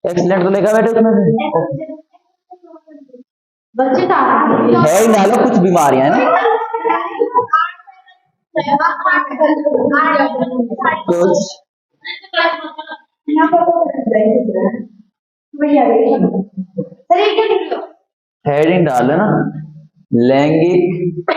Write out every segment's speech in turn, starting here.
Excellent तो लिखा बेटे उसमें से बच्चे का है ही डालो कुछ बीमारियां है ना कुछ हेडिंग डालो ना लैंगिक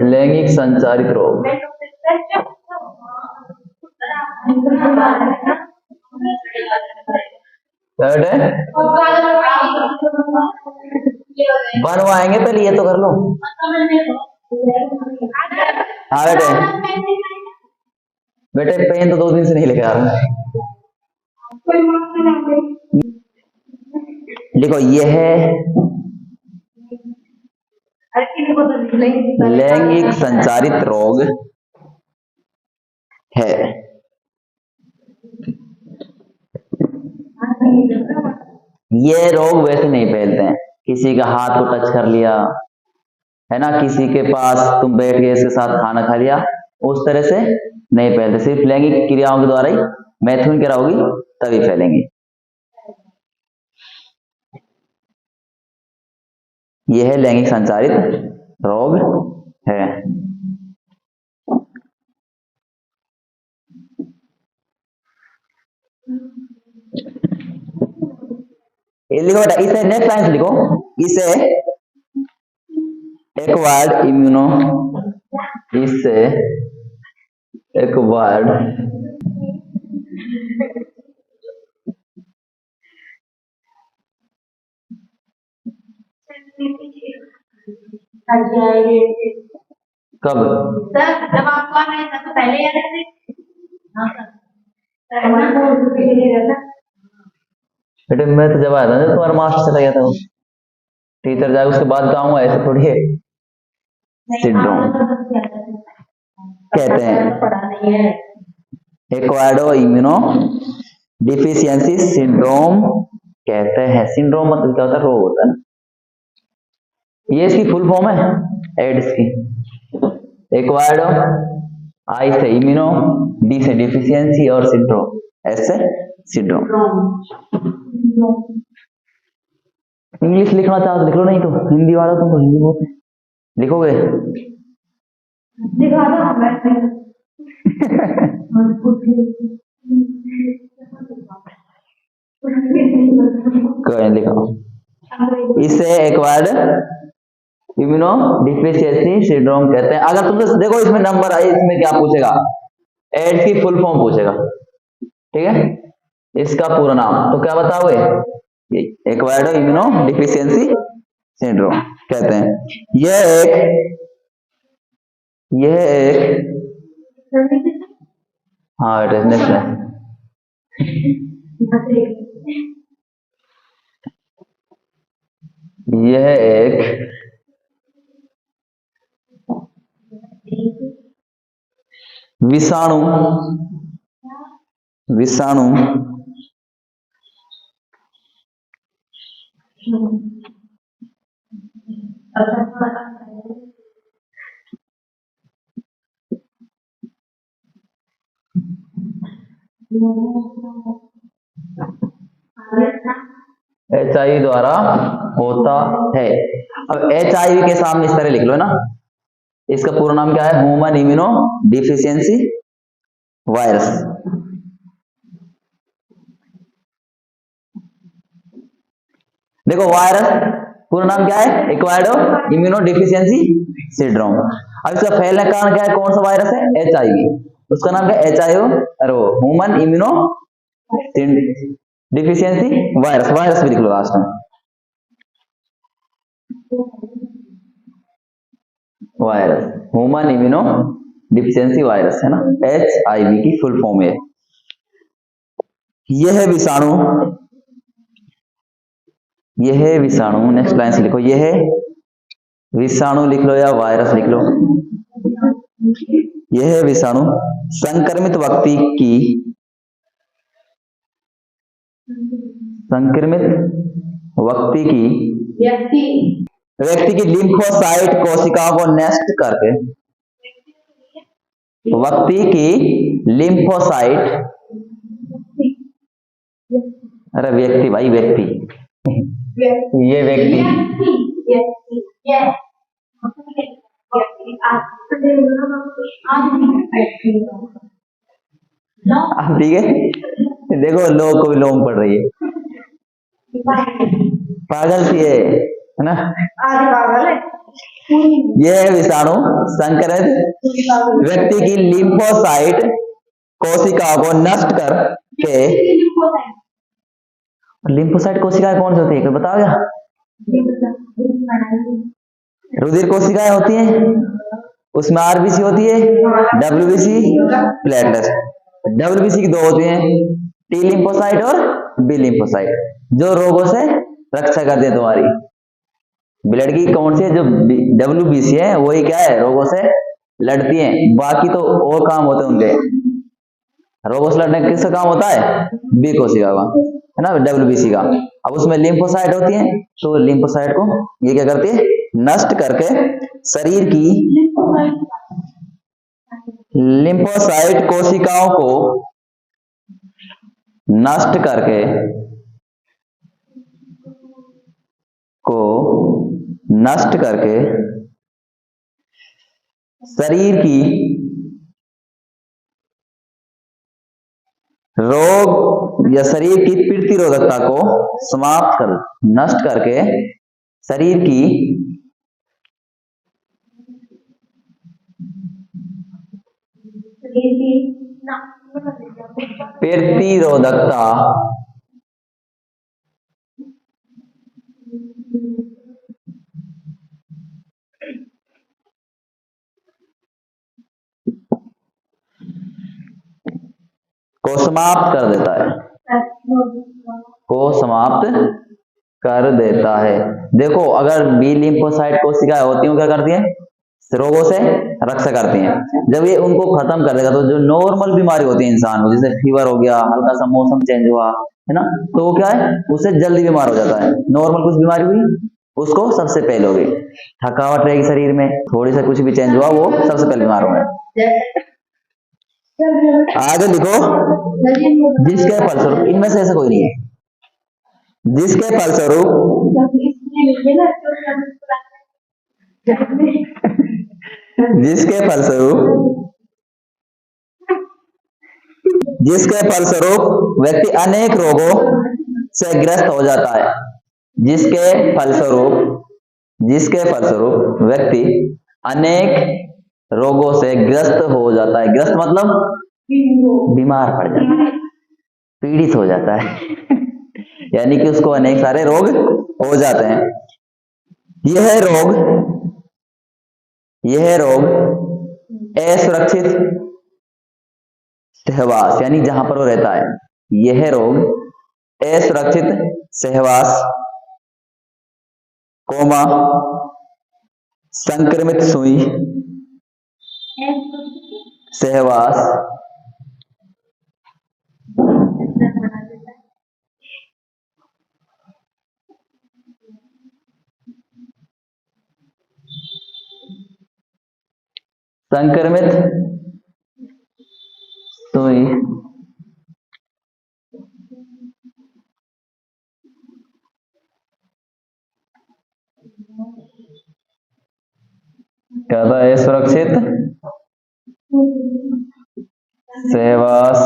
लैंगिक संचारित रोग थर्ड है बनवाएंगे पहले ये तो कर लो हाँ बेटे पेन तो 2 दिन से नहीं लेके आ रहा लिखो ये है लैंगिक संचारित रोग है ये रोग वैसे नहीं फैलते हैं किसी का हाथ को टच कर लिया है ना किसी के पास तुम बैठ गए इसके साथ खाना खा लिया उस तरह से नहीं फैलते सिर्फ लैंगिक क्रियाओं के द्वारा ही मैथुन क्रिया होगी तभी फैलेंगे यह है लैंगिक संचारित रोग है ये लिखो बेटा इसे नेक्स्ट लाइन लिखो इसे एक्वायर्ड इम्यूनो इससे एक्वायर्ड कब सर जब आपको आना है तो पहले याद रखते बेटे मैं तो जब आया था तुम्हारा मास्टर चला गया था टीचर जाए उसके बाद गाँव ऐसे थोड़ी है सिंड्रोम कहते हैं एक्वायर्ड इम्यूनो डिफिशियंसी सिंड्रोम कहते हैं सिंड्रोम मतलब क्या होता है रोग होता है ना ये इसकी फुल फॉर्म है एड्स की एक्वायर्ड आई से इम्यूनो डी से डिफिशियंसी और सिंड्रोम एस से सिंड्रोम इंग्लिश लिखना चाहो तो लिख लो नहीं तो हिंदी वाला तुम तो हिंदी बोलते लिखोगे कोई लिखो इसे एक्वायर्ड इम्यूनो डिफिशियंसी सिंड्रोम कहते हैं अगर तुम देखो इसमें नंबर आई इसमें क्या पूछेगा एड्स की फुल फॉर्म पूछेगा ठीक है इसका पूरा नाम तो क्या बताओगे एक्वायर्ड इम्यूनो डिफिशियंसी सिंड्रोम कहते हैं यह एक हाँ नेक्स्ट यह एक विषाणु HIV द्वारा होता है अब HIV के सामने इस तरह लिख लो ना इसका पूरा नाम क्या है ह्यूमन इम्यूनो डिफिशियंसी वायरस देखो वायरस पूरा नाम क्या है एक्वायर्ड इम्यूनो डिफिशियंसी सिंड्रोम अब इसका फैलने का कारण क्या है कौन सा वायरस है HIV उसका नाम क्या है ह्यूमन इम्यूनो डिफिशियंसी वायरस भी लिख लो लास्ट में virus human immuno deficiency virus है ना HIV की फुल फॉर्म है यह विषाणु नेक्स्ट लाइन से लिखो यह विषाणु लिख लो या वायरस लिख लो यह विषाणु संक्रमित व्यक्ति की लिम्फोसाइट कोशिकाओं को नष्ट करके व्यक्ति भाई व्यक्ति ये व्यक्ति ठीक है। देखो लोग को भी लोग पड़ रही है, पागल सी है ना। यह विषाणु संक्रमित व्यक्ति की लिम्फोसाइट कोशिकाओं को नष्ट करके, लिम्फोसाइट कोशिकाएं कौन सी होती है बताओ क्या? रुधिर कोशिकाएं होती हैं, उसमें आरबीसी होती है, डब्ल्यूबीसी, प्लेटलेट्स। डब्ल्यूबीसी की दो होती हैं, टी लिम्फोसाइट और बी लिम्फोसाइट, जो रोगों से रक्षा करते हैं तुम्हारी। ब्लड की कौन सी है? जो डब्ल्यूबीसी है वही क्या है, रोगों से लड़ती है। बाकी तो और काम होते हैं उनके। रोगों से लड़ने का किसका काम होता है? बी कोशिका का, है ना, डब्ल्यूबीसी का। अब उसमें लिम्फोसाइट होती है, तो लिम्फोसाइट को ये क्या करती है? नष्ट करके शरीर की लिम्फोसाइट कोशिकाओं को नष्ट करके शरीर की रोग या शरीर की प्रतिरोधकता को नष्ट करके शरीर की प्रतिरोधकता को समाप्त कर देता है। देखो अगर बी लिम्फोसाइट कोशिकाएं होती हैं क्या करती हैं? रोगों से रक्षा करती हैं। जब ये उनको खत्म कर देगा तो जो नॉर्मल बीमारी होती है इंसान को, जैसे फीवर हो गया, हल्का सा मौसम चेंज हुआ, है ना, तो वो क्या है, उससे जल्दी बीमार हो जाता है। नॉर्मल कुछ बीमारी हुई उसको सबसे पहले होगी, थकावट रहेगी शरीर में, थोड़ी सा कुछ भी चेंज हुआ वो सबसे पहले बीमार होगा। आगे लिखो, जिसके फलस्वरूप, इनमें से ऐसा कोई नहीं है, जिसके फलस्वरूप व्यक्ति अनेक रोगों से ग्रस्त हो जाता है। जिसके फलस्वरूप व्यक्ति अनेक रोगों से ग्रस्त हो जाता है। ग्रस्त मतलब बीमार पड़ जाता है, पीड़ित हो जाता है यानी कि उसको अनेक सारे रोग हो जाते हैं। यह रोग असुरक्षित सहवास, यानी जहां पर वो रहता है, यह रोग असुरक्षित सहवास, संक्रमित सुई सहवास, संक्रमित सुई कहता है सुरक्षित सहवास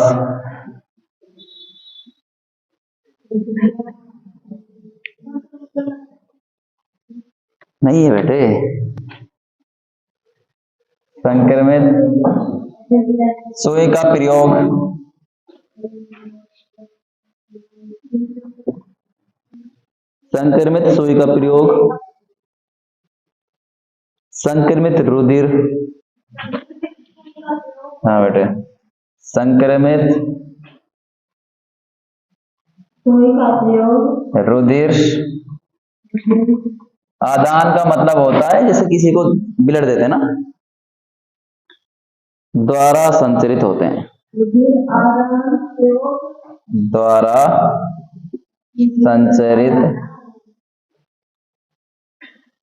नहीं है बेटे, संक्रमित सुई का प्रयोग संक्रमित रुधिर, हाँ बेटे, संक्रमित रुधिर आदान का मतलब होता है जैसे किसी को ब्लड देते हैं ना, द्वारा संचरित होते हैं, द्वारा संचरित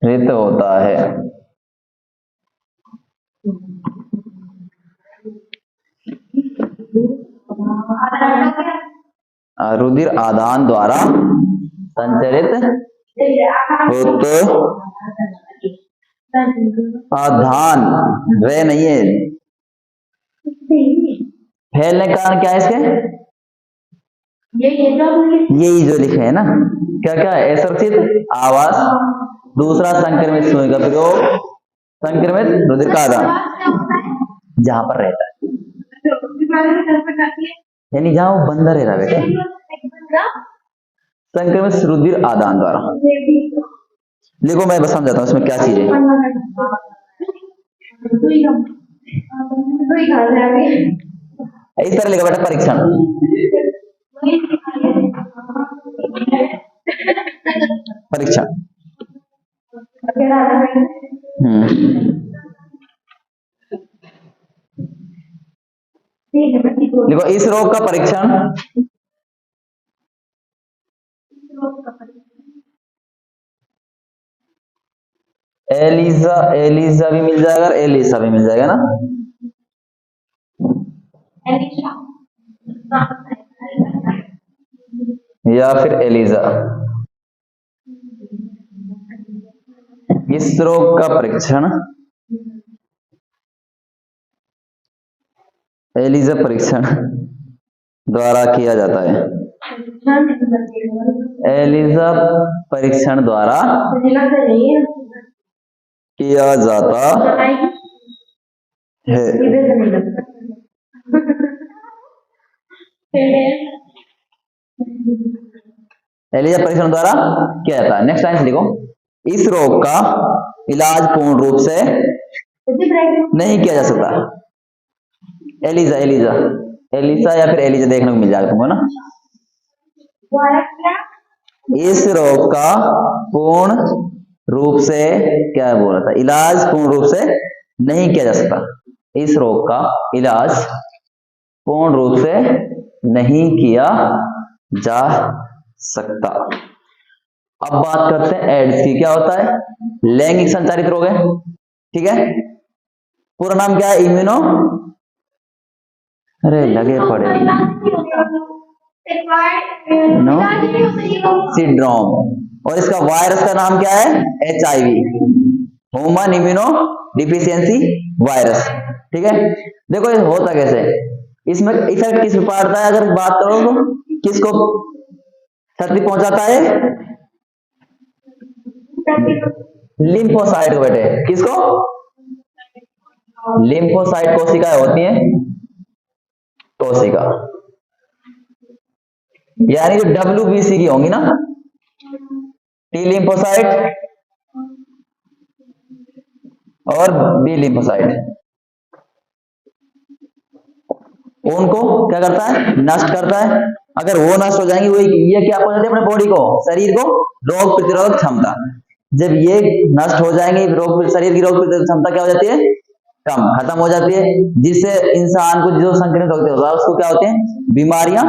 रित होता है। रुधिर आदान द्वारा संचरित होते, आधान रे नहीं है, फैलने का कारण क्या है इसके, यही जो लिखे है ना, क्या क्या है, असुरक्षित आवास, दूसरा संक्रमित सुई का प्रयोग, संक्रमित रुधिर का आदान जहां पर रहता है, यानी जहां वो बंदा रह रहा है बेटे, संक्रमित रुधिर आदान द्वारा। देखो मैं बस समझाता हूँ इसमें क्या चीज है। इस तरह लिखा बेटा परीक्षण, परीक्षण। देखो इस रोग का परीक्षण, एलिजा, एलिजा भी मिल जाएगा, एलिसा भी मिल जाएगा ना, या फिर एलिजा। इस रोग का परीक्षण एलिजा परीक्षण द्वारा किया जाता है, एलिजा परीक्षण द्वारा किया जाता है। एलिजा परीक्षण द्वारा किया जाता है। नेक्स्ट लाइन लिखो, इस रोग का इलाज पूर्ण रूप से नहीं किया जा सकता। एलिजा, एलिजा, एलिसा या फिर एलिजा देखने को मिल जाएगा तुमको ना। इस रोग का पूर्ण रूप से क्या बोला था, इलाज पूर्ण रूप से नहीं किया जा सकता। इस रोग का इलाज पूर्ण रूप से नहीं किया जा सकता। अब बात करते हैं एड्स की। क्या होता है, लैंगिक संचारित रोग है, ठीक है। पूरा नाम क्या है, इम्यूनो, अरे लगे पड़े नो सिंड्रोम, और इसका वायरस का नाम क्या है, HIV, human immuno deficiency virus, ठीक है। देखो ये होता कैसे, इसमें इफेक्ट किस पर पड़ता है, अगर बात करो तो किसको क्षति पहुंचाता है, लिम्फोसाइट को बेटे, किसको, लिम्फोसाइट कोशिकाएं होती हैं, कोशिका यानी जो WBC की होंगी ना, T लिम्फोसाइट और B लिम्फोसाइट, उनको क्या करता है, नष्ट करता है। अगर वो नष्ट हो जाएंगी, वो ये क्या पहुंचाती है अपने बॉडी को, शरीर को रोग प्रतिरोधक क्षमता। जब ये नष्ट हो जाएंगे, रोग शरीर की रोग प्रतिरोधक क्षमता क्या हो जाती है, कम, खत्म हो जाती है, जिससे इंसान को जो संक्रमित होते होगा उसको क्या होते हैं, बीमारियां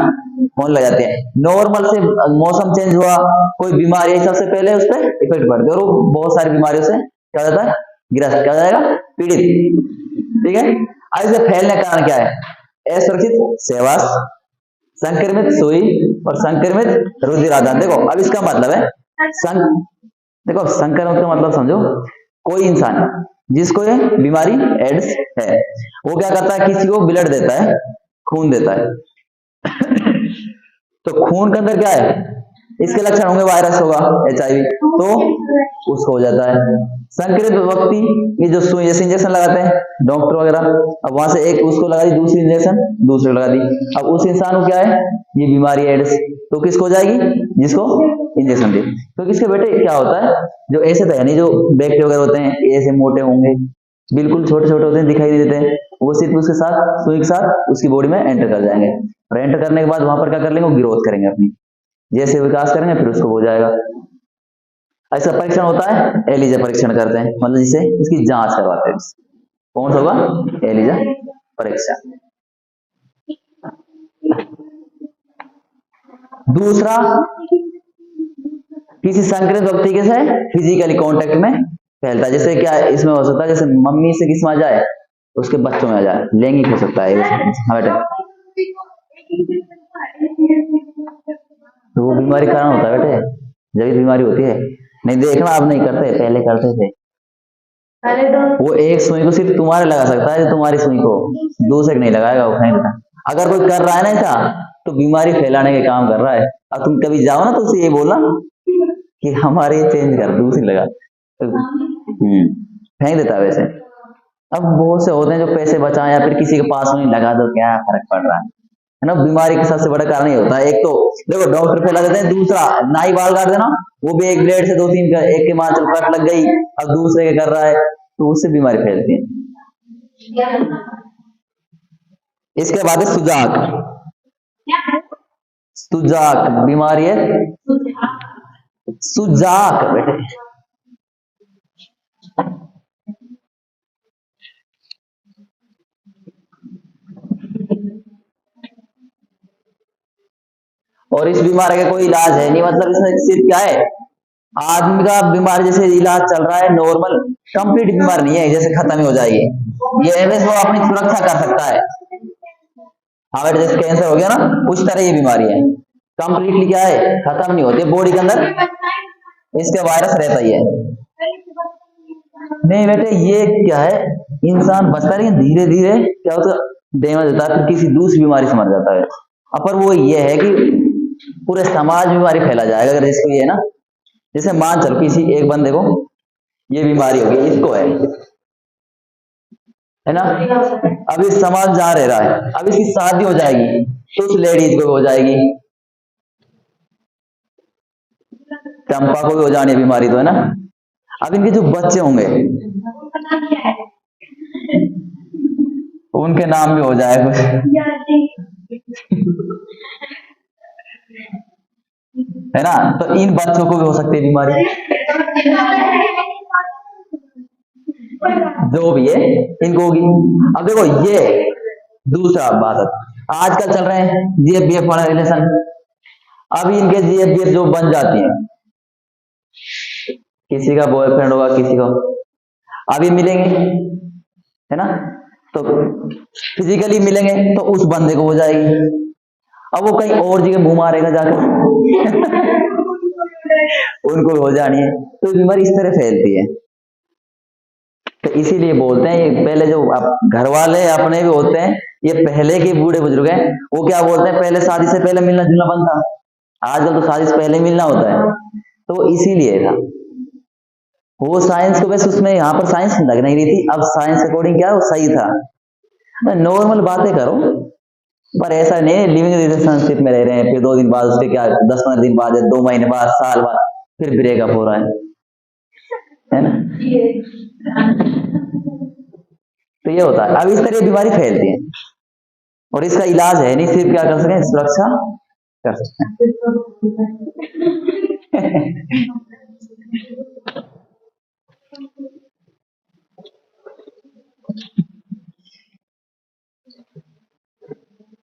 होने लग जाती है। नॉर्मल से मौसम चेंज हुआ, कोई बीमारी है, सबसे पहले उस पर इफेक्ट पड़ती है और वो बहुत सारी बीमारियों से क्या हो जाता है, ग्रस्त, क्या हो जाएगा, पीड़ित, ठीक है। अब इसे फैलने का कारण क्या है, असुरक्षित सहवास, संक्रमित सुई और संक्रमित रुधिर आदान। देखो अब इसका मतलब है देखो संक्रमित का मतलब समझो, कोई इंसान जिसको ये बीमारी एड्स है, वो क्या करता है, किसी को ब्लड देता है, खून देता है तो खून के अंदर क्या है, इसके लक्षण होंगे, वायरस होगा, HIV, तो उसको हो जाता है। संक्रमित व्यक्ति ये जो सुई जैसे इंजेक्शन लगाते हैं डॉक्टर वगैरह, अब वहां से एक उसको लगा दी, दूसरी इंजेक्शन दूसरे लगा दी, अब उस इंसान को क्या है, ये बीमारी एड्स, तो किसको हो जाएगी, जिसको इंजेक्शन दी। तो किसके बेटे क्या होता है, जो ऐसे तो है नहीं, जो बैक्टीरिया वगैरह होते हैं ऐसे मोटे होंगे, बिल्कुल छोटे छोटे होते हैं, दिखाई नहीं देते हैं, वो सिर्फ उसके साथ सुई के साथ उसकी बॉडी में एंटर कर जाएंगे, और एंटर करने के बाद वहां पर क्या कर लेंगे, वो ग्रोथ करेंगे, अपनी जैसे विकास करेंगे, फिर उसको हो जाएगा। ऐसा परीक्षण होता है, एलिजा परीक्षण करते हैं, मतलब जिसे इसकी जांच करवाते हैं। कौन सा होगा, एलिजा परीक्षा। दूसरा, किसी संक्रमित व्यक्ति के से फिजिकली कांटेक्ट में फैलता है। जैसे क्या इसमें हो सकता है, जैसे मम्मी से किस में आ जाए, उसके बच्चों में आ जाए, लैंगिक हो सकता है। हाँ बेटे, तो वो बीमारी कारण होता है बेटे, जब बीमारी होती है। नहीं देखना, आप नहीं करते, पहले करते थे। वो एक सुई को सिर्फ तुम्हारे लगा सकता है, जो तुम्हारी सुई को दूसरे को नहीं लगाएगा, वो नहीं देता। अगर कोई कर रहा है ना ऐसा, तो बीमारी फैलाने के काम कर रहा है। अब तुम कभी जाओ ना तो उसे ये बोलना कि हमारे चेंज कर, दूसरी लगा, तो फेंक देता है वैसे। अब बहुत से होते हैं जो पैसे बचाएं या फिर किसी के पास नहीं लगा दो, क्या फर्क पड़ रहा है ना। बीमारी का सबसे बड़ा कारण ये होता है। एक तो देखो डॉक्टर फैला देते हैं, दूसरा नाई बाल काट देना, वो भी एक ब्लेड से 2-3 का, एक के मां चल कट लग गई, अब दूसरे के कर रहा है, तो उससे बीमारी फैलती है। इसके बाद है सुजाक। सुजाक बीमारी है, सुजाक बेटे। और इस बीमारी का कोई इलाज है नहीं, मतलब इसमें सिर्फ क्या है, आदमी का बीमारी जैसे इलाज चल रहा है नॉर्मल, कंप्लीट बीमारी नहीं है जैसे खत्म ही हो जाएगी, ये एमएस वो अपनी सुरक्षा कर सकता है। हाँ जैसे कैंसर हो गया ना, उस तरह ये बीमारी है, कंप्लीटली क्या है, खत्म नहीं होती, बॉडी के अंदर इसका वायरस रहता ही है। नहीं बेटे, ये क्या है, इंसान बचता है लेकिन धीरे धीरे क्या होता है, डैमेज होता है, फिर किसी दूसरी बीमारी से मर जाता है। अब पर वो ये है कि पूरे समाज में बीमारी फैला जाएगा अगर इसको ये है ना, जैसे मान चलो किसी एक बंदे को ये बीमारी होगी, इसको है ना, अब इस समाज जहाँ रह रहा है, अब इसकी शादी हो जाएगी तो उस लेडीज को हो जाएगी, चंपा को भी हो जानी है बीमारी, तो है ना। अब इनके जो बच्चे होंगे उनके नाम भी हो जाए कुछ, है ना, तो इन बच्चों को भी हो सकती है बीमारी, जो भी है इनको होगी। अब देखो ये दूसरा बात, आजकल चल रहे हैं जीएफबीएफ वाला रिलेशन, अब इनके जीएफबीएफ जो बन जाती है, किसी का बॉयफ्रेंड होगा किसी को, अभी मिलेंगे है ना, तो फिजिकली मिलेंगे तो उस बंदे को हो जाएगी, अब वो कहीं और जगह मुंह मारेगा जाकर उनको हो जानी है, तो बीमारी इस तरह फैलती है। तो इसीलिए बोलते हैं, ये पहले जो घर वाले अपने भी होते हैं, ये पहले के बूढ़े बुजुर्ग हैं, वो क्या बोलते हैं, पहले शादी से पहले मिलना जुलना बनता, आजकल तो शादी से पहले मिलना होता है, तो इसीलिए था वो साइंस को, वैसे उसमें यहाँ पर साइंस लग नहीं रही थी, अब साइंस अकॉर्डिंग क्या वो सही था, नॉर्मल बातें करो, पर ऐसा नहीं लिविंग रिलेशनशिप में रह रहे हैं, फिर 2 दिन बाद उसके क्या 10-15 दिन बाद, 2 महीने बाद, साल बाद फिर ब्रेकअप हो रहा है ना। तो ये होता है, अब इस तरह बीमारी फैलती है और इसका इलाज है नहीं, सिर्फ क्या कर सकें, सुरक्षा कर सकते हैं।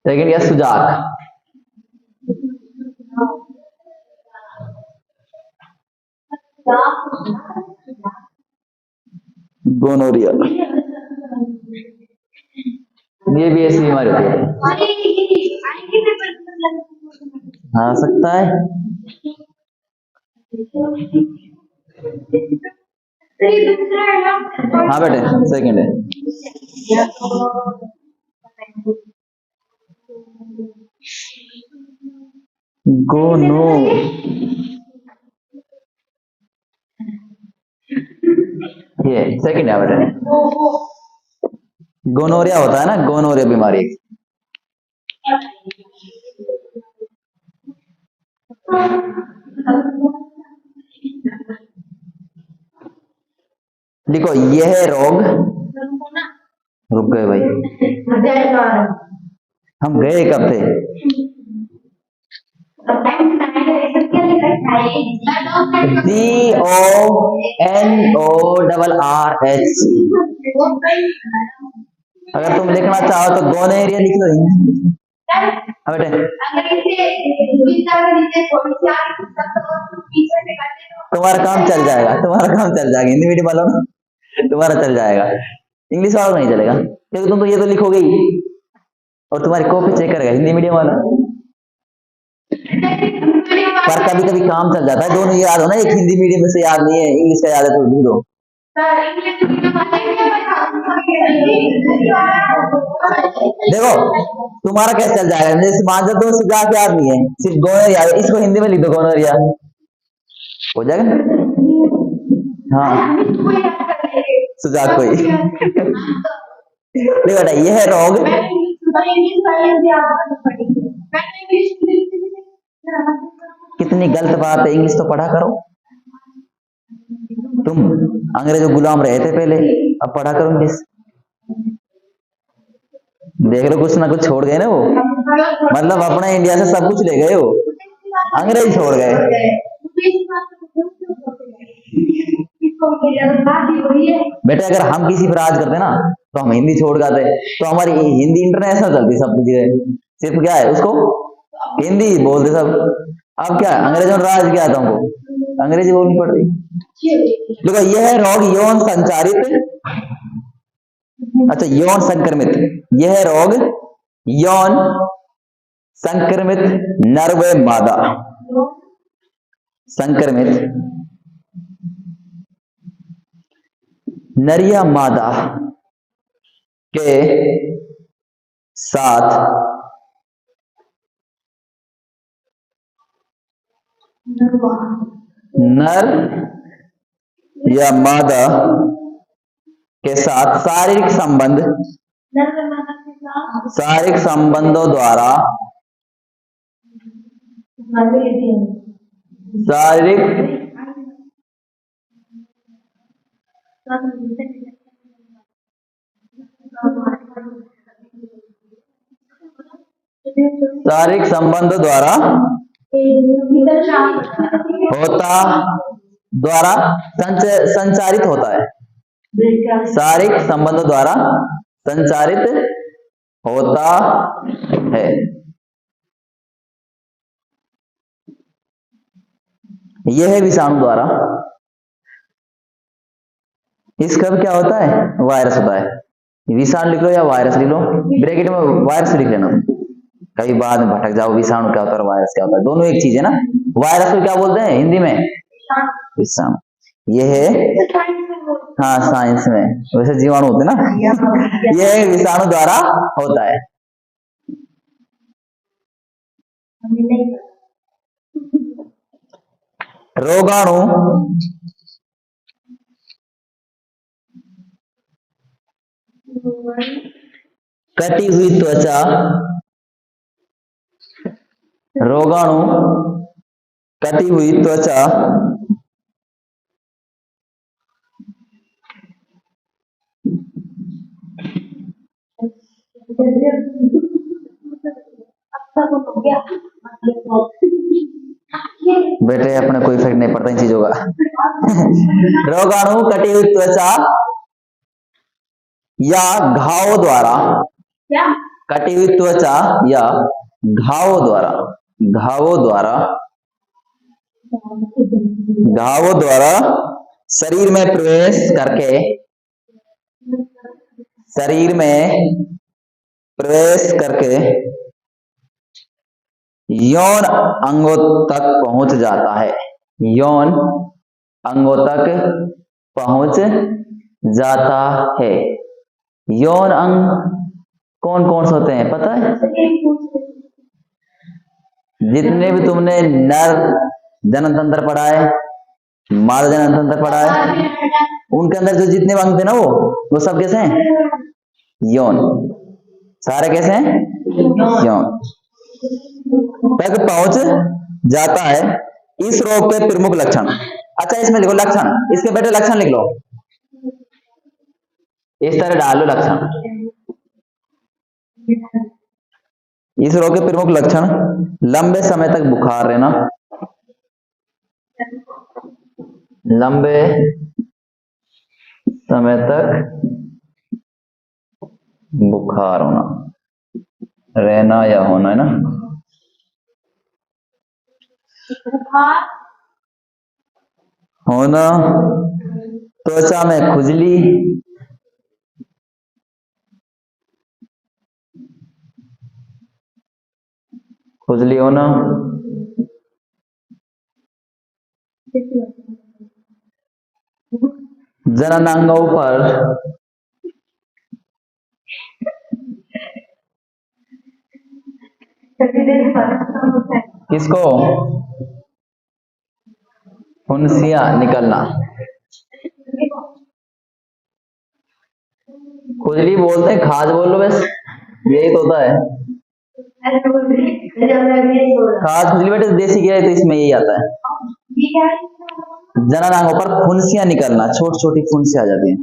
सेकंड क्या, सुजाक, गोनोरिया, ये भी ऐसी बीमारी होती है, हाँ सकता है। हाँ बेटे सेकंड है, गोनो, ये सेकंड है बेटे, गोनोरिया होता है ना, गोनोरिया बीमारी। देखो यह रोग, रुक गए भाई, हम गए कब थे, GONORRH, अगर तुम लिखना चाहो तो गोनेरिया लिख लो। सर हाँ बेटे, अगर इसे विद्या के नीचे थोड़ी सी आगे तो पीछे से करते तो तुम्हारा काम चल जाएगा, तुम्हारा काम चल जाएगा। हिंदी मीडियम वालों ना, तुम्हारा चल जाएगा, इंग्लिश वालों नहीं चलेगा, क्योंकि तुम तो ये तो लिखोगे ही और तुम्हारी कॉपी चेक करेगा हिंदी मीडियम वाला। पर कभी कभी काम चल जाता है, दोनों याद हो ना, एक हिंदी मीडियम में से याद नहीं है, इंग्लिश का याद है तो लिख दो। सर इंग्लिश मीडियम वाले देखो तुम्हारा कैसे चल जाएगा, जैसे मान लो तो जाके याद नहीं है, सिर्फ गोनरिया, इसको हिंदी में लिख दो गोनरिया, हो जाएगा। हाँ सुजाक कोई देखो बेटा, ये है रोग। कितनी गलत बात है, इंग्लिश तो पढ़ा करो। तुम अंग्रेजों गुलाम रहे थे पहले, अब पढ़ा करो इंग्लिश। देख लो कुछ ना कुछ छोड़ गए ना वो, मतलब अपना इंडिया से सब कुछ ले गए हो, अंग्रेज छोड़ गए। बेटे अगर हम किसी पर राज करते ना तो हम हिंदी छोड़ जाते, तो हमारी हिंदी इंटरनेशनल चलती सब जगह, सिर्फ क्या है उसको हिंदी बोलते सब। अब क्या अंग्रेजों ने राज किया था हमको, अंग्रेजी बोलनी पड़ रही। देखो यह है रोग यौन संचारित, अच्छा यौन संक्रमित, यह है रोग यौन संक्रमित नर व मादा, संक्रमित नर या मादा के साथ नर या मादा के साथ शारीरिक संबंध, शारीरिक संबंधों द्वारा, शारीरिक शारीरिक संबंधों द्वारा होता, द्वारा संचारित होता है, शारीरिक संबंधों द्वारा संचारित होता है। यह है विषाणु द्वारा, इसका भी क्या होता है, वायरस होता है। विषाणु लिख लो या वायरस लिख लो, ब्रैकेट में वायरस लिख लेना, कभी बाद में भटक जाओ विषाणु क्या होता है और वायरस क्या होता है, दोनों एक चीज है ना। वायरस को क्या बोलते हैं हिंदी में, विषाणु। ये है हाँ साइंस में, वैसे जीवाणु होते ना ये विषाणु द्वारा होता है। रोगाणु कटी हुई त्वचा, रोगाणु कटी हुई त्वचा बेटे अपने कोई इफेक्ट नहीं पड़ता इन चीजों का रोगाणु कटी हुई त्वचा या घाव द्वारा, कटी हुई त्वचा या घावों द्वारा, घावों द्वारा, घावों द्वारा शरीर में प्रवेश करके, शरीर में प्रवेश करके यौन अंगों तक पहुंच जाता है, यौन अंगों तक पहुंच जाता है। यौन अंग कौन कौन से होते हैं पता है, जितने भी तुमने नर जनन तंत्र पढ़ा है, मादा जनन तंत्र पढ़ा है, उनके अंदर जो जितने अंग थे ना वो सब कैसे हैं, यौन, सारे कैसे हैं, यौन तक पहुंच जाता है। इस रोग के प्रमुख लक्षण, अच्छा इसमें लिखो लक्षण, इसके बेटे लक्षण लिख लो, इस तरह डाल लो लक्षण। इस रोग के प्रमुख लक्षण, लंबे समय तक बुखार रहना, लंबे समय तक बुखार होना, रहना या होना है ना। बुखार, होना, त्वचा में खुजली, खुजली होना, जननांगों पर किसको, फुंसियां निकलना। खुजली बोलते हैं, खाज बोल लो, बस यही तो होता है। खाज खुजली बेटे देसी गया है तो इसमें यही आता है। जननांगों पर फुंसियां निकलना, छोटी छोटी फुंसियां आ जाती हैं।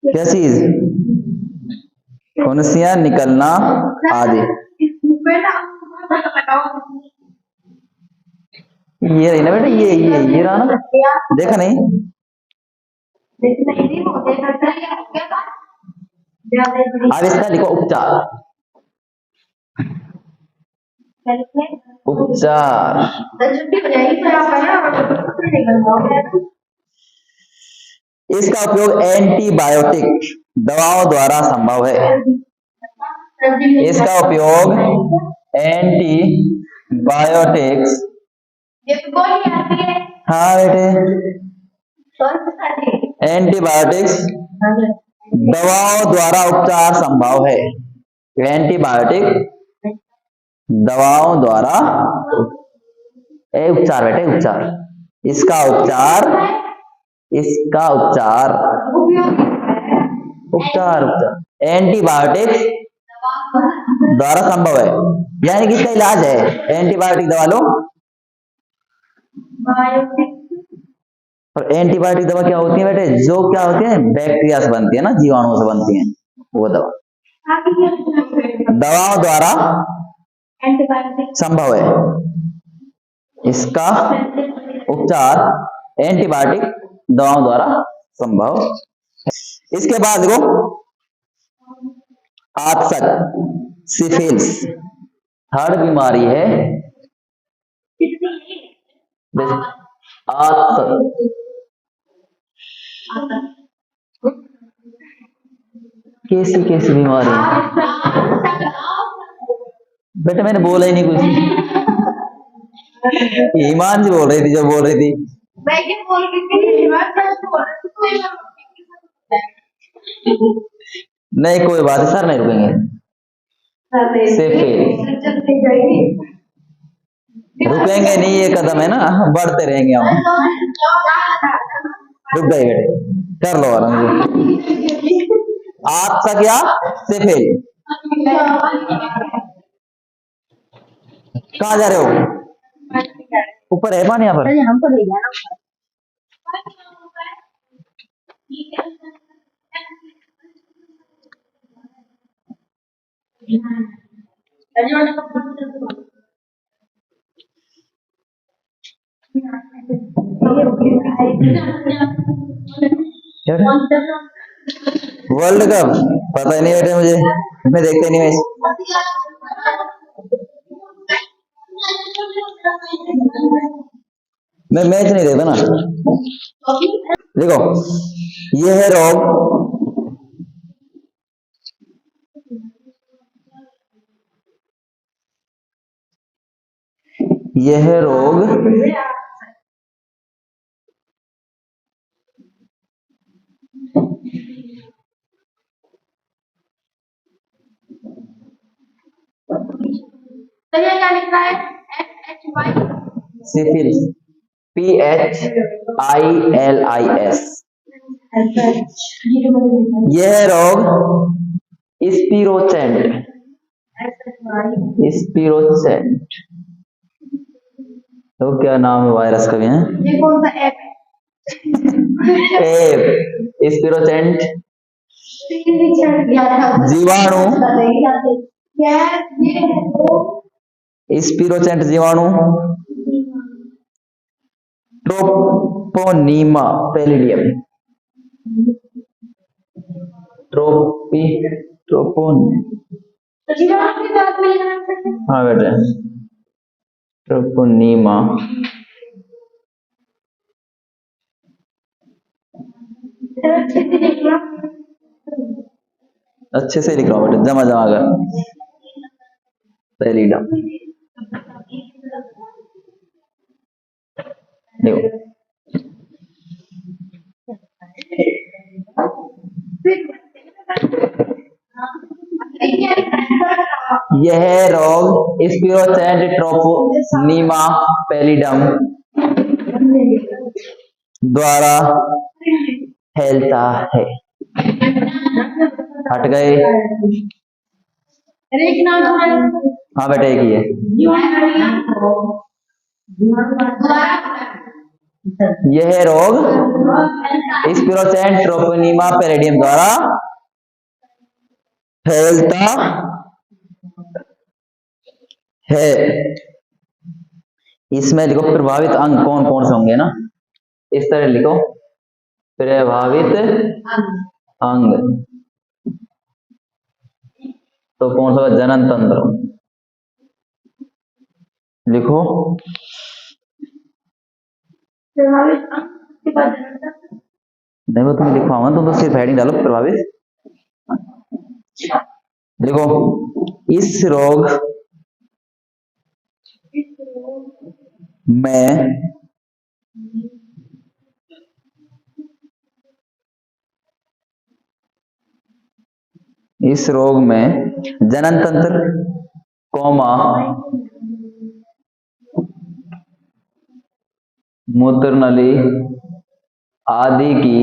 क्या चीज, फुंसियां निकलना आदि। ये रही ना बेटा, ये रहा ना, देखा नहीं। अब इसका लिखो उपचार, उपचार। इसका उपयोग एंटीबायोटिक दवाओं द्वारा संभव है। इसका उपयोग एंटीबायोटिक्स, हाँ बेटे, एंटीबायोटिक्स दवाओं द्वारा उपचार संभव है। एंटीबायोटिक दवाओं द्वारा उपचार बेटे, उपचार। इसका उपचार, इसका उपचार, उपचार उपचार एंटीबायोटिक्स द्वारा संभव है, यानी कि इसका इलाज है। एंटीबायोटिक दवा लो। और एंटीबायोटिक दवा क्या होती है बेटे, जो क्या होती है, बैक्टीरिया से बनती है ना, जीवाणुओं से बनती है वो दवा। दवाओं द्वारा संभव है, इसका उपचार एंटीबायोटिक दवाओं द्वारा संभव। इसके बाद देखो, आतसक, सिफिलिस, थर्ड बीमारी है आतसक। कैसी कैसी बीमारी है बेटा, मैंने बोला ही नहीं कुछ। ईमान जी बोल रही थी, जो बोल रही थी। नहीं कोई बात है सर, नहीं रुकेंगे। रुकेंगे नहीं, ये कदम है ना, बढ़ते रहेंगे हम। रुक गए बेटे, कर लो आराम से। आतसक या सिफिल, कहाँ जा रहे हो, ऊपर है पानी यहाँ पर। हमको ले जाना। वर्ल्ड कप पता ही नहीं बेटे मुझे, मैं देखते नहीं मैच। मैं मैच नहीं देखता ना। देखो ये है रोग, यह है रोग, क्या लिख रहा है, सिफिलिस, PHILIS। यह रोग स्पिरोचेंट, स्पिरोचेंट तो क्या नाम है वायरस का भी है, ये कौन सा ऐप है? स्पिरोचेंट जीवाणु, स्पिरोचेंट जीवाणु ट्रोपोनीमा पैलिडियम, ट्रोपी ट्रोपोन तो जीरो के बाद में यहाँ से हाँ बेटे ट्रोपोनीमा अच्छे से देखना अच्छे से लिख रहा हूँ बेटे जमा जमा कर पैलिडम देखो यह रोग स्पिरोचेंट ट्रोपोनीमा पैलिडम द्वारा फैलता है। हट गए एक नाम हाँ बेटा एक ही है। यह रोग स्पिरोचेंट ट्रोपोनीमा पैलिडम द्वारा फैलता है। इसमें लिखो प्रभावित अंग कौन कौन से होंगे ना, इस तरह लिखो प्रभावित अंग। तो कौन सा जनन तंत्र लिखो प्रभावित अंग के बाद नहीं वो तुम लिखवाओ तुम तो सिर्फ हेडिंग डालो प्रभावित। देखो इस रोग में जनन तंत्र कौमा मूत्र नली आदि की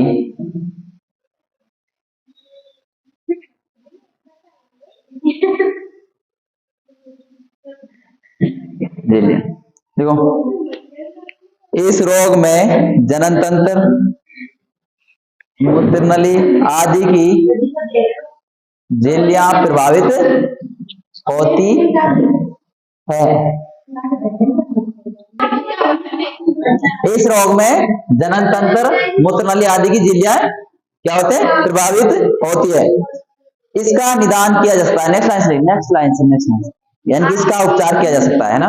देखो इस रोग में जनन तंत्र मूत्र नली आदि की झिल्लियां प्रभावित होती है। इस रोग में जनन तंत्र मूत्र नली आदि की झिल्लियां क्या होते हैं प्रभावित होती है। इसका निदान किया जा सकता है। नेक्स्ट लाइन यानी कि इसका उपचार किया जा सकता है ना,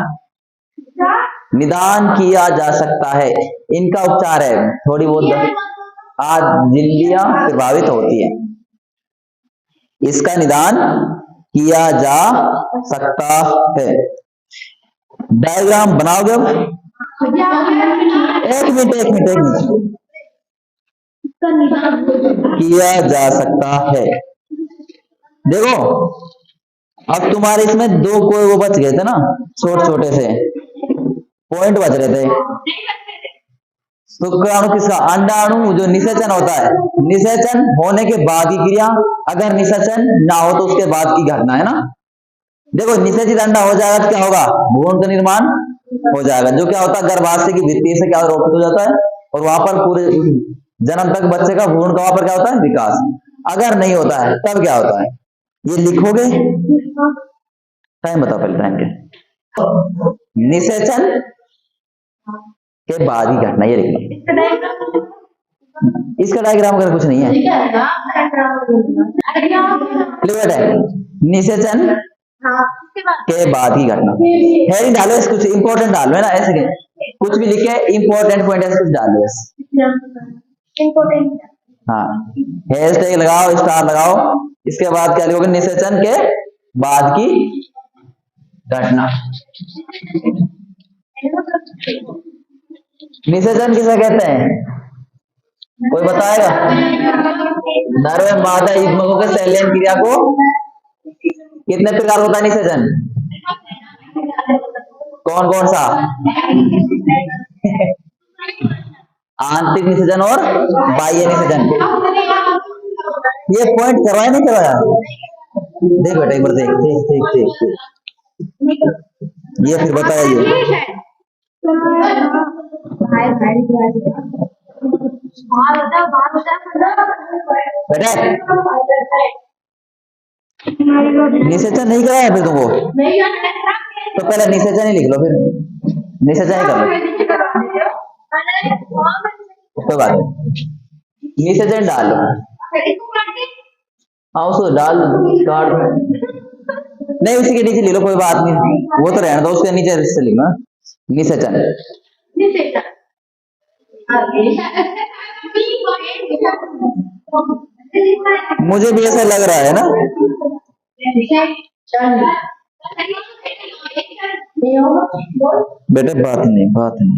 निदान किया जा सकता है। इनका उपचार है थोड़ी बहुत झिल्लियां प्रभावित होती है, इसका निदान किया जा सकता है। डायग्राम बनाओगे अब? एक मिनट किया जा सकता है। देखो अब तुम्हारे इसमें दो कोई वो बच गए थे ना, छोटे छोटे से पॉइंट बच रहे थे। शुक्राणु किसका? अंडाणु जो निषेचन होता है, निषेचन होने के बाद की क्रिया, अगर निषेचन ना हो तो उसके बाद की घटना है ना। देखो निषेचित अंडा हो जाएगा तो क्या होगा? भ्रूण का निर्माण हो जाएगा, जो क्या होता है गर्भाशय की भित्ति से क्या रोपित हो जाता है और वहां पर पूरे जन्म तक बच्चे का भ्रूण का वहां पर क्या होता है विकास। अगर नहीं होता है तब क्या होता है ये लिखोगे? टाइम बताओ पहले टाइम के। निषेचन के बाद ही घटना ये लिखना। इसका डायग्राम अगर कुछ नहीं है क्लियर है। निषेचन के बाद ही घटना हेडिंग डालो, कुछ इंपॉर्टेंट डालो है ना, ऐसे कुछ भी लिखे इंपॉर्टेंट पॉइंट ऐसे कुछ डालो इम्पोर्टेंट। हाँ हैशटैग लगाओ, स्टार लगाओ। इसके बाद क्या लिखोगे? निषेचन के बाद की घटना। निषेचन किसे कहते हैं कोई बताएगा? नर में मादा युग्मकों के संलयन क्रिया को कितने प्रकार होता है निषेचन? कौन कौन सा? आंतरिक निषेचन और बाह्य निषेचन। ये पॉइंट करवाया नहीं करवाया? देख बेटा एक बार देख देख देख देख ये फिर बताइए। बेटा निषेचन नहीं कराया फिर तुमको? तो पहले निषेचन ही लिख लो, फिर निषेचन ही कर लो, उसके बाद निषेचन डाल लो। हाँ उसको डाल कार्ड में, नहीं उसी के नीचे ले लो कोई बात नहीं, वो तो रहने दो, उसके नीचे से लिखना निषेचन। मुझे भी ऐसा लग रहा है ना, बेटे बात नहीं बात नहीं,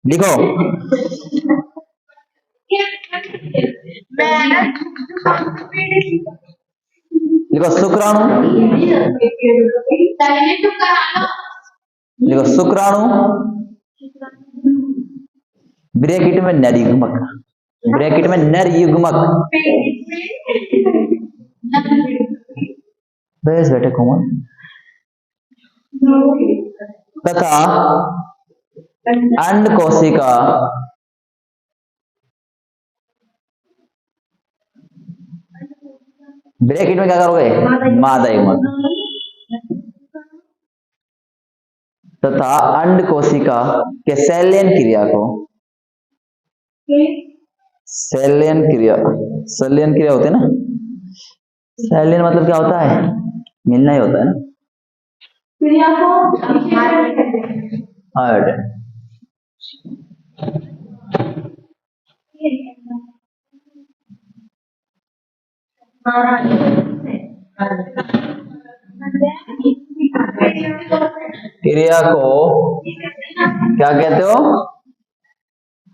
लिखो लिखो शुक्राणु, लिखो शुक्राणु ब्रैकेट में नर युग्मक, ब्रैकेट में नर युग्मक, बस बेटे कोमल, तथा अंड कोशिका ब्रैकेट में क्या करोगे, मादा युग्मक, तथा अंड कोशिका के सैल्यन क्रिया को, सैल्यन क्रिया, सैल्यन क्रिया होती है ना, सैल्यन मतलब क्या होता है, मिलना ही होता है ना, क्रिया को हाँ बेटे, क्रिया को क्या कहते हो,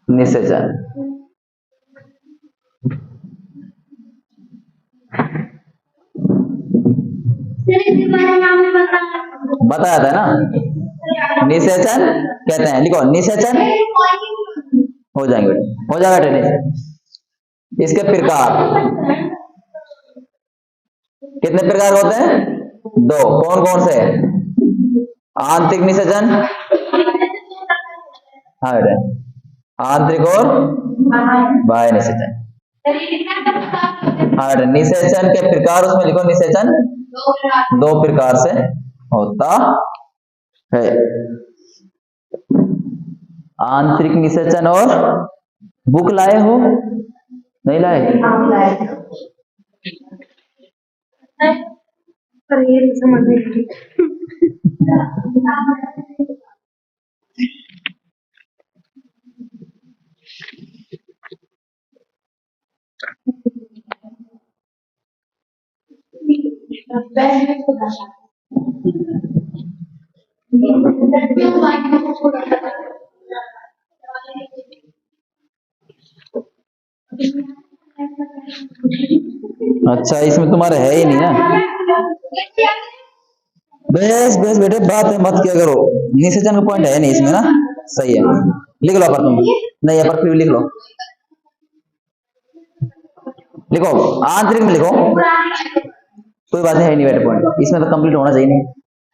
निषेचन। बताया था ना, निषेचन कहते हैं, लिखो निषेचन, हो जाएंगे बेटे, हो जाएगा बेटे। इसके प्रकार कितने प्रकार होते हैं, दो, कौन कौन से, आंतरिक निषेचन, हाँ बेटे, आंतरिक और बाह्य निषेचन, हाँ बेटे, निषेचन के प्रकार उसमें लिखो, निषेचन दो प्रकार से होता है, आंतरिक निषेचन और, बुक लाए हो नहीं लाए, पर ये समझ नहीं अच्छा इसमें तुम्हारे है ही नहीं ना, बस बस बेटे बात है मत क्या करो, निषेचन का पॉइंट है नहीं इसमें ना, सही है, लिख लो पर तुम, नहीं पर फिर लिख लो, लिखो आंतरिक में लिखो, कोई बात है नहीं बेटे पॉइंट, इसमें तो कंप्लीट होना चाहिए,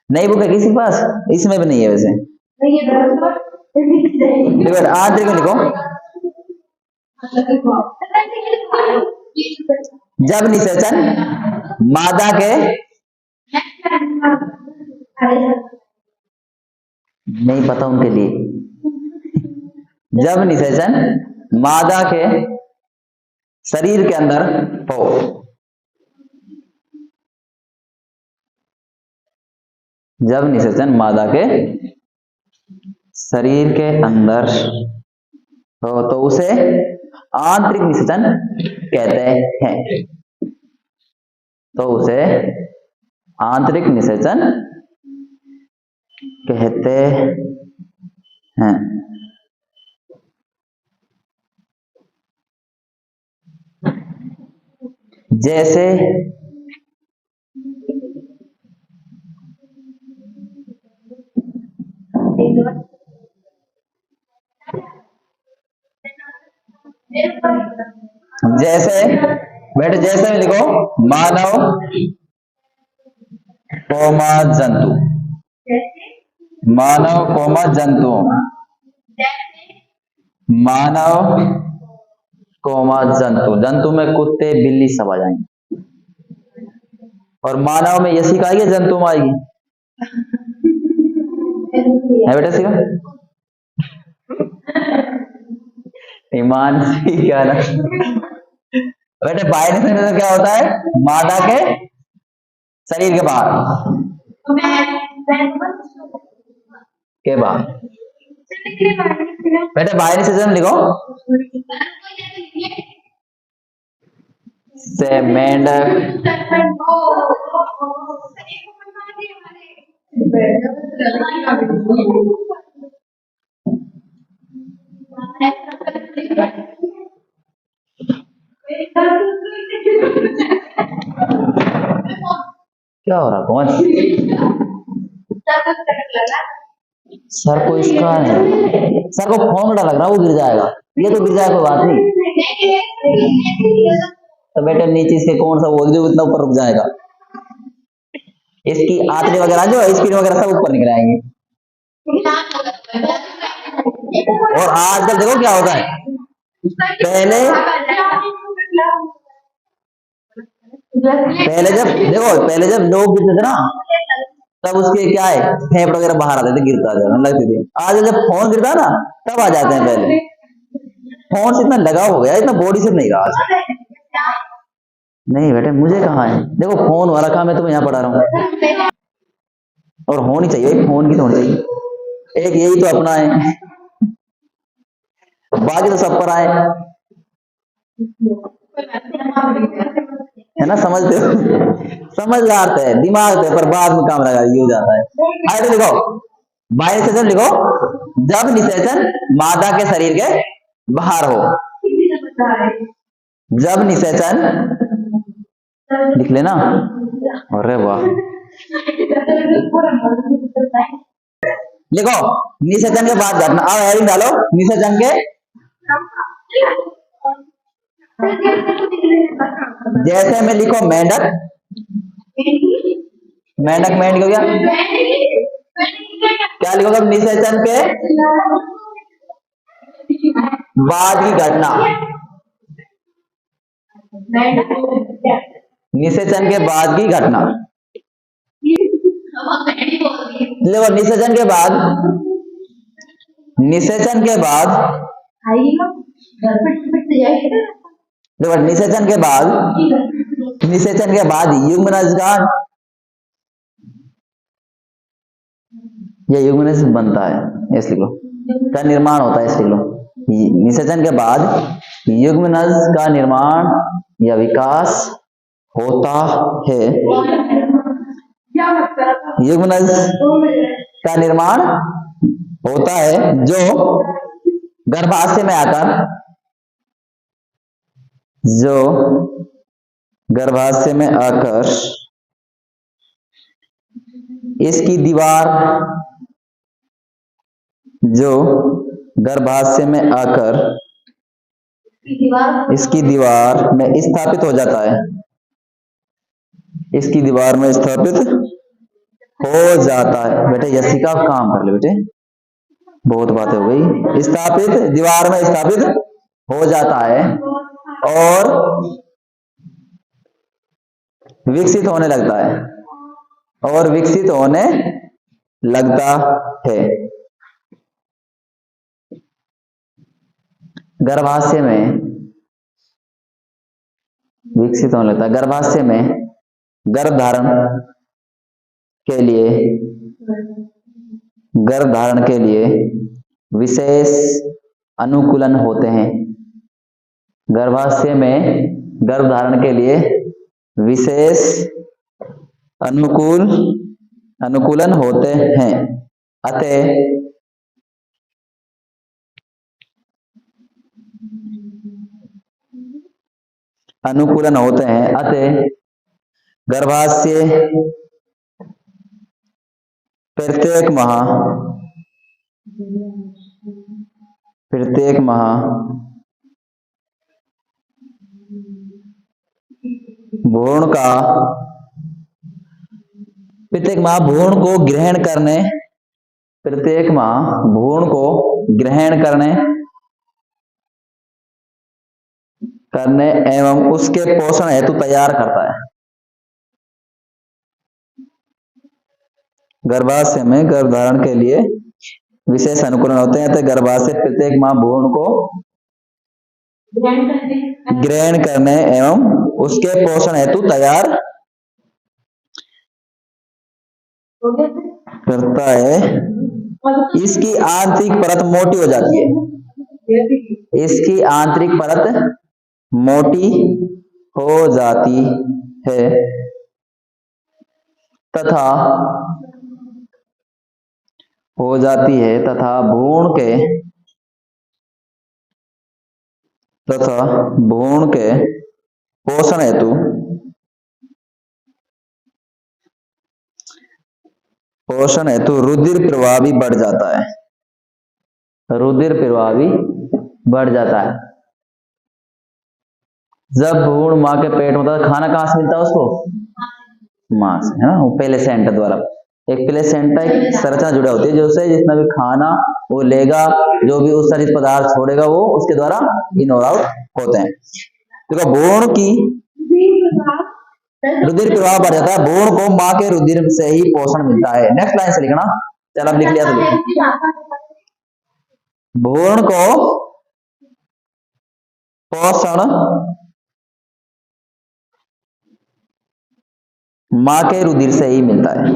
नहीं बुक है किसी के पास, इसमें भी नहीं है वैसे, देखो आंतरिक में लिखो, जब निषेचन मादा के, नहीं पता उनके लिए, जब निषेचन मादा के शरीर के अंदर हो, जब निषेचन मादा के शरीर के अंदर हो तो उसे आंतरिक निषेचन कहते हैं, तो उसे आंतरिक निषेचन कहते हैं। जैसे जैसे बेटे जैसे में लिखो, मानव कोमा जंतु, मानव कोमा जंतु, मानव कोमा जंतु, जंतु में कुत्ते बिल्ली सब आ जाएंगे, और मानव में यही का आएगी, जंतु में आएगी, है बेटा सीखा, हिमांशी क्या ना बेटे बाहरी सेंसर क्या होता है? मादा के शरीर के बाहर के बाहर। बेटे बाहरी सेंसर लिखो। से मेंढक क्या हो रहा कौन? सर को इसका है, सर को फोन लग रहा है, वो गिर जाएगा। ये तो गिर जाएगा, कोई बात नहीं। तो बेटे नीचे इसके कौन सा वो जो इतना ऊपर रुक जाएगा, इसकी आंतड़े वगैरह जो स्क्रीन वगैरह सब ऊपर निकल आएंगे। और आजकल देखो क्या होता है, पहले जब लोग गिरते थे ना, तब उसके क्या है फेफड़े वगैरह बाहर आते थे, गिरता लगते थे। आज जब फोन गिरता है ना, तब आ जाते हैं। पहले फोन से इतना लगाव हो गया, इतना बॉडी से नहीं रहा। नहीं बेटे मुझे कहाँ है, देखो फोन वाला काम है, तो मैं यहाँ पढ़ा रहा हूँ। और होनी चाहिए, फोन की तो होनी चाहिए। एक यही तो अपना है, बाकी तो सब पर आए, है ना? समझते हो? समझदार है, दिमाग पे, पर बाद में काम लगा ये हो जाता है। आगे लिखो, बाहरी सेशन लिखो, जब निषेचन मादा के शरीर के बाहर हो। जब निषेचन लिख लेना। अरे वाह, लिखो निषेचन के बाद घटना। अब हेडिंग डालो, निषेचन के जैसे में लिखो मेंढक, मेंढक मेंढक हो गया। क्या लिखोगे? निषेचन के बाद की घटना, निषेचन के बाद की घटना। देखो निषेचन के बाद, निषेचन के बाद, देखो निषेचन के बाद, निषेचन के बाद युग्मनज का, यह युग्मनज बनता है, इसलिए लो का निर्माण होता है, इसलिए लो। निषेचन के बाद युग्मनज का निर्माण या विकास होता है। युग्मनज का निर्माण होता है जो गर्भाशय में आकर, जो गर्भाशय में आकर इसकी दीवार, जो गर्भाशय में आकर इसकी दीवार में स्थापित हो जाता है, इसकी दीवार में स्थापित हो जाता है। बेटे यशिका काम कर ले बेटे, बहुत बातें हो गई। स्थापित, दीवार में स्थापित हो जाता है और विकसित होने लगता है, और विकसित होने लगता है। गर्भाशय में विकसित होने लगता है। गर्भाशय में गर्भ धारण के लिए, गर्भ धारण के लिए विशेष अनुकूलन होते हैं। गर्भाशय में गर्भ धारण के लिए विशेष अनुकूलन होते हैं। अतः अनुकूलन होते हैं, अतः गर्भाशय प्रत्येक माह भ्रूण का, प्रत्येक माह भ्रूण को ग्रहण करने, प्रत्येक माह भ्रूण को ग्रहण करने एवं उसके पोषण हेतु तैयार करता है। गर्भाशय में गर्भ धारण के लिए विशेष अनुकूलन होते हैं, तो गर्भाशय प्रत्येक माह भ्रूण को ग्रहण करने एवं उसके पोषण हेतु तैयार करता है। इसकी आंतरिक परत मोटी हो जाती है। इसकी आंतरिक परत मोटी हो जाती है तथा भ्रूण के पोषण हेतु रुधिर प्रवाह भी बढ़ जाता है। रुधिर प्रवाह भी बढ़ जाता है। जब भ्रूण माँ के पेट में होता है, खाना कहाँ से मिलता है उसको? माँ से, है ना। वो प्लेसेंटा द्वारा, एक प्लेसेंटा एक संरचना जुड़ा होती है, जो से जितना भी खाना वो लेगा, जो भी उत्सर्जित पदार्थ छोड़ेगा, वो उसके द्वारा इन और आउट होते हैं। देखो भ्रूण की रुधिर प्रवाह बढ़ जाता है। भ्रूण को माँ के रुधिर से ही पोषण मिलता है। नेक्स्ट लाइन से लिखना। चल अब लिख लिया तो लिख। भ्रूण को पोषण माँ के रुधिर से ही मिलता है।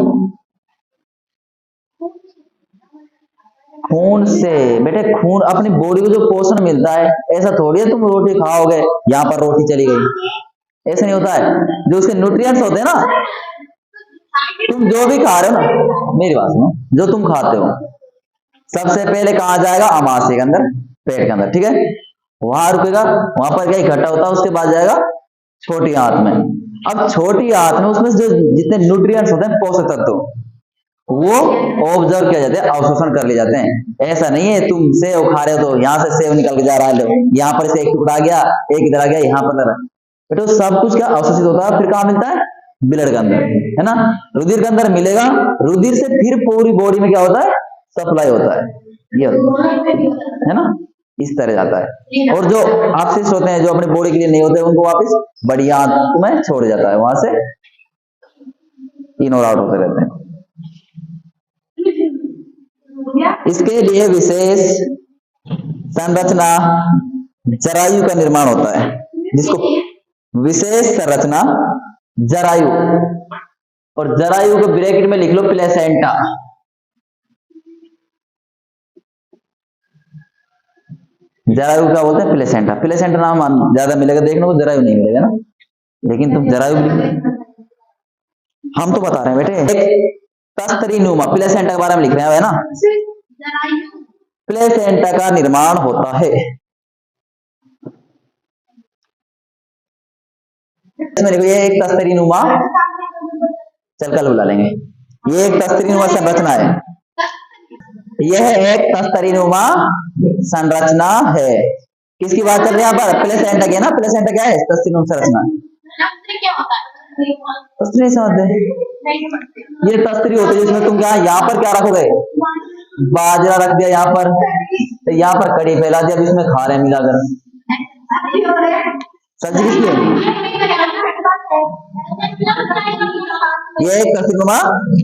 खून से बेटे, खून अपनी बॉडी को जो पोषण मिलता है, ऐसा थोड़ी है तुम रोटी खाओगे यहाँ पर रोटी चली गई, ऐसा नहीं होता है। जो उसके न्यूट्रिएंट्स होते हैं ना, तुम जो भी खा रहे हो ना, मेरी बात सुनो, जो तुम खाते हो सबसे पहले कहाँ जाएगा? अमाशय के अंदर, पेट के अंदर, ठीक है। वहां रुकेगा, वहां पर क्या इकट्ठा होता है, उसके बाद जाएगा छोटी आंत में। अब छोटी आंत में उसमें जो जितने न्यूट्रिएंट्स होते हैं, पोषक तत्व, वो ऑब्जर्व किया जाते हैं, अवशोषण कर लिए जाते हैं। ऐसा नहीं है तुम सेव खा रहे हो तो यहाँ से सेव निकल के जा रहा है, यहाँ पर से एक टुकड़ा आ गया, एक इधर आ गया, यहाँ पर बेटा तो सब कुछ क्या अवशोषित होता है, फिर कहाँ मिलता है? ब्लड के अंदर, है ना। रुधिर के अंदर मिलेगा, रुधिर से फिर पूरी बॉडी में क्या होता है? सप्लाई होता है, ये है ना। इस तरह जाता है। और जो अपशिष्ट होते हैं, जो अपने बॉडी के लिए नहीं होते, उनको वापस बढ़िया आंत में छोड़ जाता है, वहां से इन और आउट होते रहते हैं। इसके लिए विशेष संरचना जरायु का निर्माण होता है, जिसको विशेष संरचना जरायु, और जरायु को ब्रैकेट में लिख लो प्लेसेंटा। जरायु का बोलते हैं प्लेसेंटा। प्लेसेंटा नाम ज्यादा मिलेगा देखने को, जरायु नहीं मिलेगा ना, लेकिन तुम जरायु हम तो बता रहे हैं बेटे। एक तस्तरी नुमा प्लेसेंटा के बारे में लिख रहे हैं ना। प्लेसेंटा का निर्माण होता है, इसमें देखो ये एक तस्तरी नुमा, चल कल बुला लेंगे। ये एक तस्तरी नुमा संरचना है, यह एक तस्तरी नुमा संरचना है। किसकी बात चल रही है यहाँ पर? प्लेसेंटा की, है ना। प्लेसेंटा क्या है? तस्तरी नुमा संरचना। तस्तरी समझते हैं? ये तस्तरी होती है जिसमें तुम क्या यहाँ पर क्या रखोगे? बाजरा रख दिया यहाँ पर, तो यहाँ पर कड़ी फैला दिया, इसमें खा रहे मिलाकर। सब्जी किसकी है? ये एक तस्तरी नुमा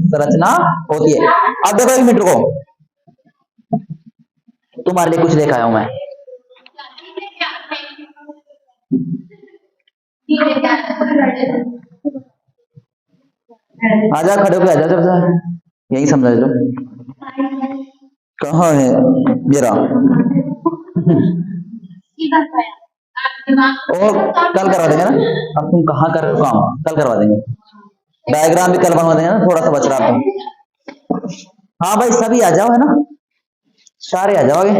संरचना होती है। अब देखो एक मिनट को, तुम्हारे लिए कुछ लेकर आया हूं मैं। आजा, खड़े होकर आजा, जब यही समझ लो। कहाँ है मेरा? और कल करवा देंगे ना। अब तुम कहाँ कर रहे हो काम? कल करवा देंगे। डायग्राम भी कल बनवा देंगे ना, थोड़ा सा बच रहा था। हाँ भाई सभी आ जाओ, है ना, सारे आ जाओगे।